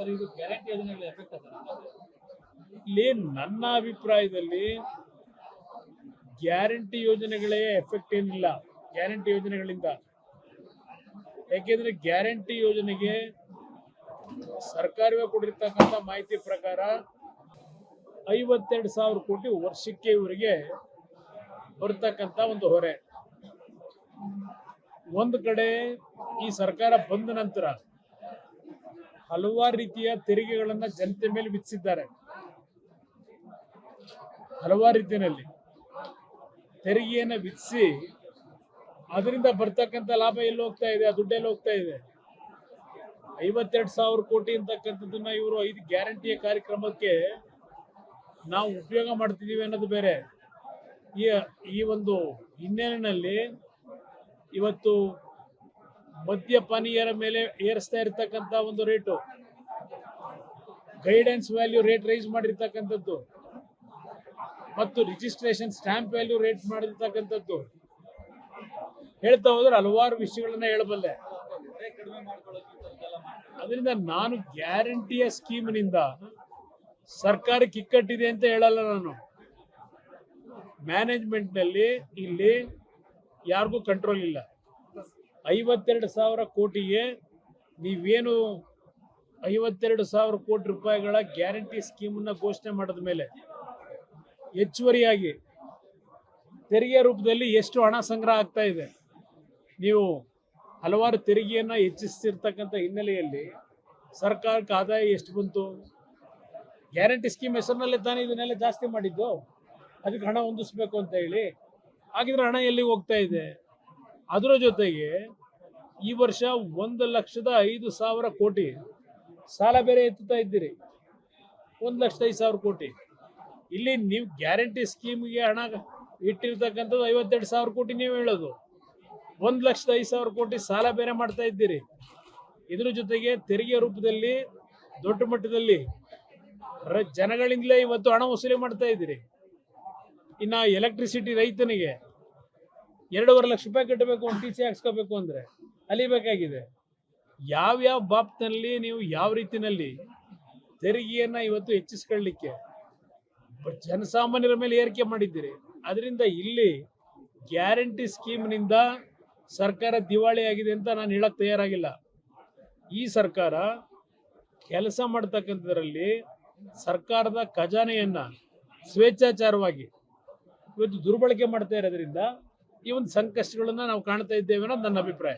Sir ಇದು guarantee ಯೋಜನೆಗಳ effect sir ಇಲ್ಲಿ ನನ್ನ ಅಭಿಪ್ರಾಯದಲ್ಲಿ ಗ್ಯಾರಂಟಿ ಯೋಜನೆಗಳೇ ಎಫೆಕ್ಟ್ ಏನಿಲ್ಲ ಗ್ಯಾರಂಟಿ ಯೋಜನೆಗಳಿಂದ. ಯಾಕೆಂದ್ರೆ ಗ್ಯಾರಂಟಿ ಯೋಜನೆಗೆ ಸರ್ಕಾರವೇ ಕೊಟ್ಟಿರ್ತಕ್ಕಂಥ ಮಾಹಿತಿ ಪ್ರಕಾರ 52,000 ಕೋಟಿ ವರ್ಷಕ್ಕೆ ಇವರಿಗೆ ಬರ್ತಕ್ಕಂಥ ಒಂದು ಹೊರೆ. ಒಂದು ಕಡೆ ಈ ಸರ್ಕಾರ ಬಂದ ನಂತರ ಹಲವಾರು ರೀತಿಯ ತೆರಿಗೆಗಳನ್ನ ಜನತೆ ಮೇಲೆ ವಿಧಿಸಿದ್ದಾರೆ. ಹಲವಾರು ರೀತಿಯಲ್ಲಿ ತೆರಿಗೆಯನ್ನು ವಿಧಿಸಿ ಅದರಿಂದ ಬರ್ತಕ್ಕಂಥ ಲಾಭ ಎಲ್ಲಿ ಹೋಗ್ತಾ ಇದೆ, ಆ ದುಡ್ಡೆಲ್ಲಿ ಹೋಗ್ತಾ ಇದೆ. 52,000 ಕೋಟಿ ಅಂತಕ್ಕಂಥದ್ದನ್ನ ಇವರು 5 ಗ್ಯಾರಂಟಿಯ ಕಾರ್ಯಕ್ರಮಕ್ಕೆ ನಾವು ಉಪಯೋಗ ಮಾಡ್ತಿದ್ದೀವಿ ಅನ್ನೋದು ಬೇರೆ. ಈ ಒಂದು ಹಿನ್ನೆಲೆಯಲ್ಲಿ ಇವತ್ತು ಮದ್ಯಪಾನೀಯರ ಮೇಲೆ ಏರಿಸ್ತಾ ಇರತಕ್ಕಂಥ ಒಂದು rate, guidance value rate rise ಮಾಡಿರ್ತಕ್ಕಂಥದ್ದು ಮತ್ತು ರಿಜಿಸ್ಟ್ರೇಷನ್ ಸ್ಟ್ಯಾಂಪ್ ವ್ಯಾಲ್ಯೂ ರೇಟ್ ಮಾಡಿರ್ತಕ್ಕಂಥದ್ದು ಹೇಳ್ತಾ ಹೋದ್ರೆ ಹಲವಾರು ವಿಷಯಗಳನ್ನ ಹೇಳಬಲ್ಲೆ. ಅದರಿಂದ ನಾನು ಗ್ಯಾರಂಟಿಯ ಸ್ಕೀಮ್ನಿಂದ ಸರ್ಕಾರಕ್ಕೆ ಇಕ್ಕಟ್ಟಿದೆ ಅಂತ ಹೇಳಲ್ಲ. ನಾನು ಮ್ಯಾನೇಜ್ಮೆಂಟ್ನಲ್ಲಿ ಇಲ್ಲಿ ಯಾರಿಗೂ ಕಂಟ್ರೋಲ್ ಇಲ್ಲ. 52,000 ಕೋಟಿಗೆ ನೀವೇನು 52,000 ಕೋಟಿ ರೂಪಾಯಿಗಳ ಗ್ಯಾರಂಟಿ ಸ್ಕೀಮನ್ನು ಘೋಷಣೆ ಮಾಡಿದ ಮೇಲೆ ಹೆಚ್ಚುವರಿಯಾಗಿ ತೆರಿಗೆ ರೂಪದಲ್ಲಿ ಎಷ್ಟು ಹಣ ಸಂಗ್ರಹ ಆಗ್ತಾ ಇದೆ. ನೀವು ಹಲವಾರು ತೆರಿಗೆಯನ್ನು ಹೆಚ್ಚಿಸ್ತಿರ್ತಕ್ಕಂಥ ಹಿನ್ನೆಲೆಯಲ್ಲಿ ಸರ್ಕಾರಕ್ಕೆ ಆದಾಯ ಎಷ್ಟು ಬಂತು? ಗ್ಯಾರಂಟಿ ಸ್ಕೀಮ್ ಹೆಸರಿನಲ್ಲೇ ತಾನೇ ಇದನ್ನೆಲ್ಲ ಜಾಸ್ತಿ ಮಾಡಿದ್ದು. ಅದಕ್ಕೆ ಹಣ ಹೊಂದಿಸ್ಬೇಕು ಅಂತ ಹೇಳಿ ಹಾಗಿದ್ರೆ ಹಣ ಎಲ್ಲಿಗೆ ಹೋಗ್ತಾ ಇದೆ? ಅದರ ಜೊತೆಗೆ ಈ ವರ್ಷ 1,05,000 ಕೋಟಿ ಸಾಲ ಬೇರೆ ಎತ್ತುತ್ತಾ ಇದ್ದೀರಿ. 1,05,000 ಕೋಟಿ. ಇಲ್ಲಿ ನೀವು ಗ್ಯಾರಂಟಿ ಸ್ಕೀಮ್ಗೆ ಹಣ ಇಟ್ಟಿರ್ತಕ್ಕಂಥದ್ದು 52,000 ಕೋಟಿ ನೀವು ಹೇಳೋದು. 1,05,000 ಕೋಟಿ ಸಾಲ ಬೇರೆ ಮಾಡ್ತಾ ಇದ್ದೀರಿ. ಇದ್ರ ಜೊತೆಗೆ ತೆರಿಗೆ ರೂಪದಲ್ಲಿ ದೊಡ್ಡ ಮಟ್ಟದಲ್ಲಿ ಜನಗಳಿಂದಲೇ ಇವತ್ತು ಹಣ ವಸೂಲಿ ಮಾಡ್ತಾ ಇದ್ದೀರಿ. ಇನ್ನು ಎಲೆಕ್ಟ್ರಿಸಿಟಿ ರೈತನಿಗೆ 2.5 ಲಕ್ಷ ರೂಪಾಯಿ ಕಟ್ಟಬೇಕು, ಒಂದು TC ಹಾಕ್ಸ್ಕೋಬೇಕು ಅಂದರೆ ಅಲಿಬೇಕಾಗಿದೆ. ಯಾವ್ಯಾವ ಬಾಬ್ತಿನಲ್ಲಿ ನೀವು ಯಾವ ರೀತಿಯಲ್ಲಿ ತೆರಿಗೆಯನ್ನು ಇವತ್ತು ಹೆಚ್ಚಿಸ್ಕೊಳ್ಳಿಕ್ಕೆ ಜನಸಾಮಾನ್ಯರ ಮೇಲೆ ಏರಿಕೆ ಮಾಡಿದ್ದೀರಿ. ಅದರಿಂದ ಇಲ್ಲಿ ಗ್ಯಾರಂಟಿ ಸ್ಕೀಮ್ನಿಂದ ಸರ್ಕಾರ ದಿವಾಳಿ ಆಗಿದೆ ಅಂತ ನಾನು ಹೇಳಕ್ ತಯಾರಾಗಿಲ್ಲ. ಈ ಸರ್ಕಾರ ಕೆಲಸ ಮಾಡ್ತಕ್ಕಂಥದ್ರಲ್ಲಿ ಸರ್ಕಾರದ ಖಜಾನೆಯನ್ನ ಸ್ವೇಚ್ಛಾಚಾರವಾಗಿ ಇವತ್ತು ದುರ್ಬಳಕೆ ಮಾಡ್ತಾ ಇರೋದ್ರಿಂದ ಈ ಒಂದು ಸಂಕಷ್ಟಗಳನ್ನ ನಾವು ಕಾಣ್ತಾ ಇದ್ದೇವೆ ಅನ್ನೋದು ನನ್ನ ಅಭಿಪ್ರಾಯ.